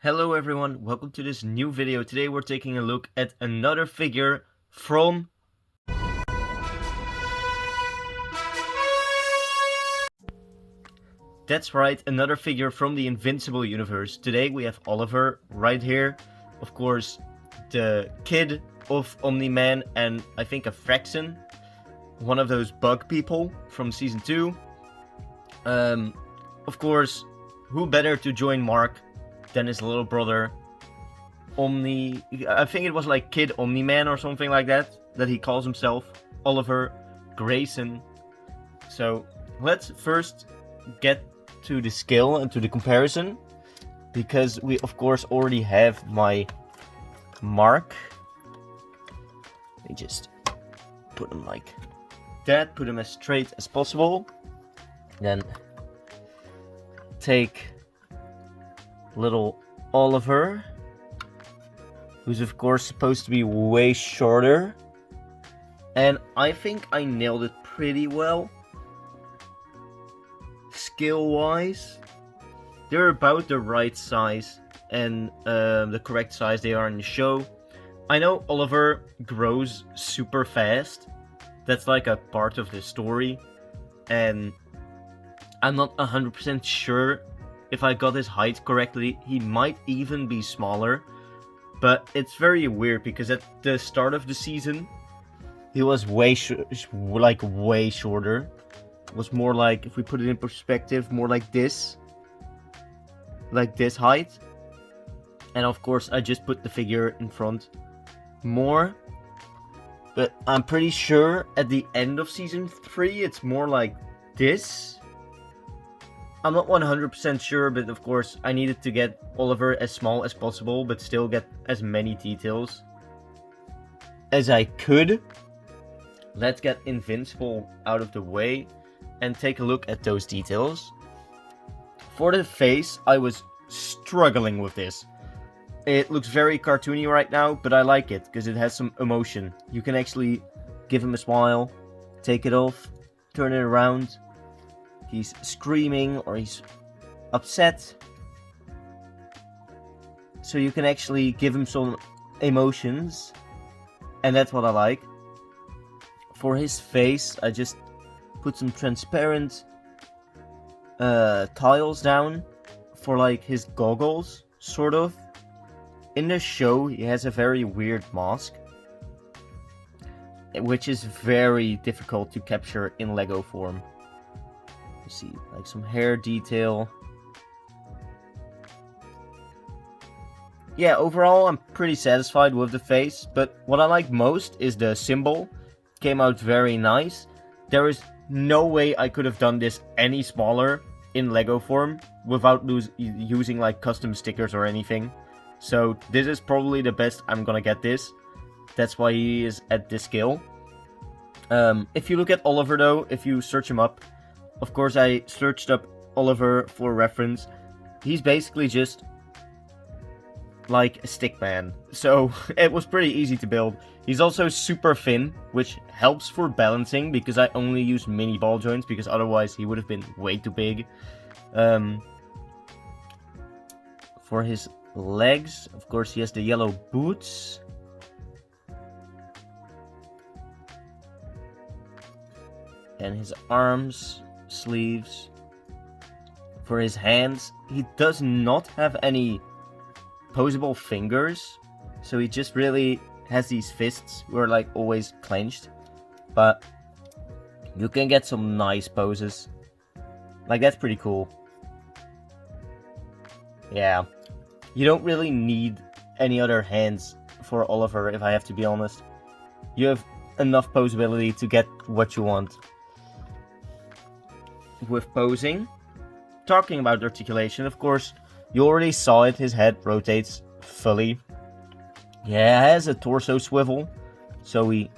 Hello everyone, welcome to this new video. Today we're taking a look at another figure from... That's right, another figure from the Invincible universe. Today we have Oliver right here. Of course, the kid of Omni-Man and I think a Fraxon. One of those bug people from Season 2. Of course, who better to join Mark than his little brother, I think it was like Kid Omni-Man or something like that he calls himself, Oliver Grayson. So let's first get to the scale and to the comparison, because we of course already have my Mark. Let me just put him like that, put him as straight as possible. Then take little Oliver, who's of course supposed to be way shorter, and I think I nailed it pretty well. Skill wise, they're about the right size and the correct size they are in the show. I know Oliver grows super fast, that's like a part of the story, and I'm not 100% sure if I got his height correctly. He might even be smaller, but it's very weird because at the start of the season he was way shorter. It was more like, if we put it in perspective, more like this height. And of course I just put the figure in front more, but I'm pretty sure at the end of season 3 it's more like this. I'm not 100% sure, but of course I needed to get Oliver as small as possible, but still get as many details as I could. Let's get Invincible out of the way and take a look at those details. For the face, I was struggling with this. It looks very cartoony right now, but I like it because it has some emotion. You can actually give him a smile, take it off, turn it around. He's screaming or he's upset. So you can actually give him some emotions. And that's what I like. For his face, I just put some transparent tiles down for like his goggles, sort of. In the show, he has a very weird mask, which is very difficult to capture in Lego form. You see like some hair detail. Yeah, overall I'm pretty satisfied with the face, but what I like most is the symbol. Came out very nice. There is no way I could have done this any smaller in Lego form without using like custom stickers or anything. So this is probably the best I'm gonna get this. That's why he is at this scale. If you look at Oliver though, if you search him up, of course I searched up Oliver for reference. He's basically just like a stick man, so it was pretty easy to build. He's also super thin, which helps for balancing because I only use mini ball joints, because otherwise he would have been way too big. For his legs, of course he has the yellow boots. And his arms, sleeves. For his hands, he does not have any posable fingers, so he just really has these fists who are like always clenched, but you can get some nice poses. Like, that's pretty cool. Yeah, you don't really need any other hands for Oliver, if I have to be honest. You have enough posability to get what you want. With posing, talking about articulation, of course, you already saw it, his head rotates fully. Yeah, he has a torso swivel, so he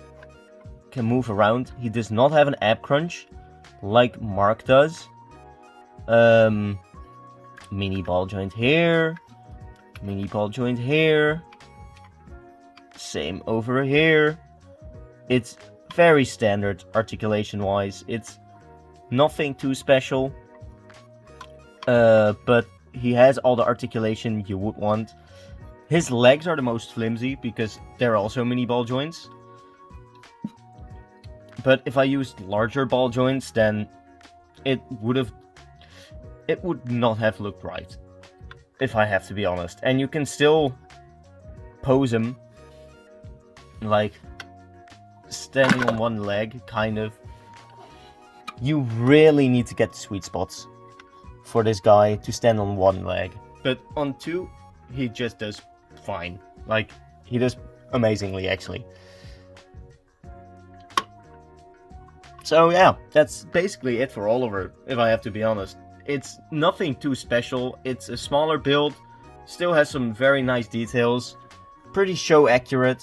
can move around. He does not have an ab crunch, like Mark does. Mini ball joint here. Mini ball joint here. Same over here. It's very standard articulation-wise. It's nothing too special. But he has all the articulation you would want. His legs are the most flimsy because they're also mini ball joints. But if I used larger ball joints, then it would not have looked right, if I have to be honest. And you can still pose him like standing on one leg, kind of. You really need to get the sweet spots for this guy to stand on one leg. But on two, he just does fine. Like, he does amazingly, actually. So yeah, that's basically it for Oliver, if I have to be honest. It's nothing too special. It's a smaller build, still has some very nice details, pretty show accurate.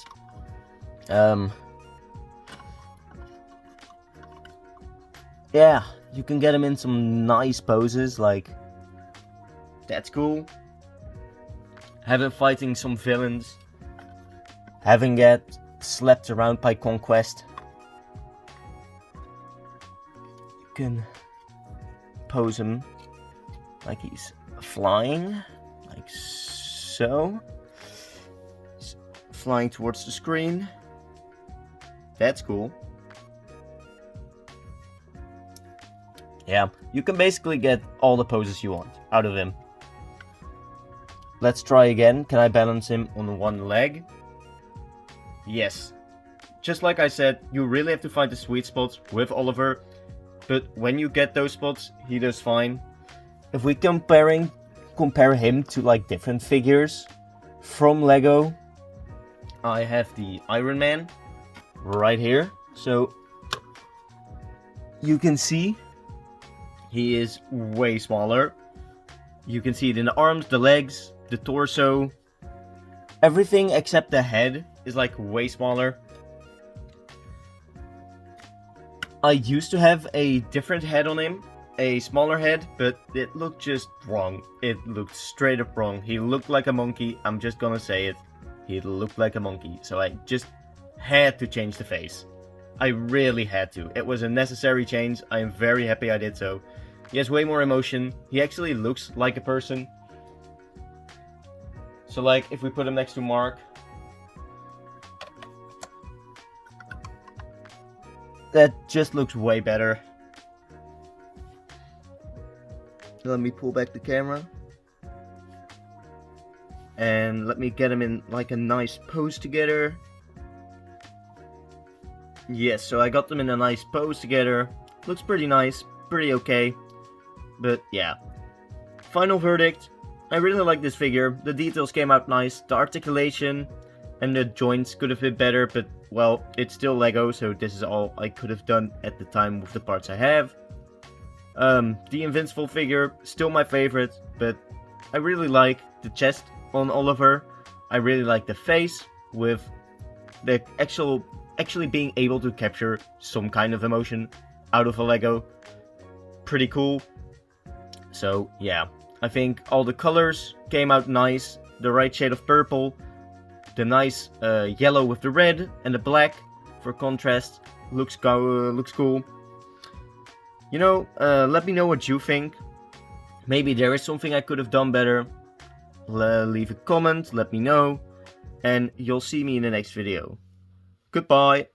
Yeah, you can get him in some nice poses, like, that's cool. Have him fighting some villains, having get slapped around by Conquest. You can pose him like he's flying, like so. He's flying towards the screen. That's cool. Yeah, you can basically get all the poses you want out of him. Let's try again. Can I balance him on one leg? Yes. Just like I said, you really have to find the sweet spots with Oliver. But when you get those spots, he does fine. If we compare him to like different figures from Lego, I have the Iron Man right here. So you can see he is way smaller. You can see it in the arms, the legs, the torso. Everything except the head is like way smaller. I used to have a different head on him, a smaller head, but it looked just wrong. It looked straight up wrong. He looked like a monkey, I'm just gonna say it. He looked like a monkey, so I just had to change the face. I really had to. It was a necessary change. I am very happy I did so. He has way more emotion. He actually looks like a person. So like, if we put him next to Mark, that just looks way better. Let me pull back the camera. And let me get him in like a nice pose together. Yes, so I got them in a nice pose together. Looks pretty nice, pretty okay. But yeah. Final verdict. I really like this figure. The details came out nice. The articulation and the joints could have been better, but well, it's still Lego, so this is all I could have done at the time with the parts I have. The Invincible figure, still my favorite, but I really like the chest on Oliver. I really like the face with the actually being able to capture some kind of emotion out of a Lego. Pretty cool. So yeah, I think all the colors came out nice. The right shade of purple, the nice yellow with the red and the black for contrast looks cool. You know, let me know what you think. Maybe there is something I could have done better. Leave a comment, let me know, and you'll see me in the next video. Goodbye.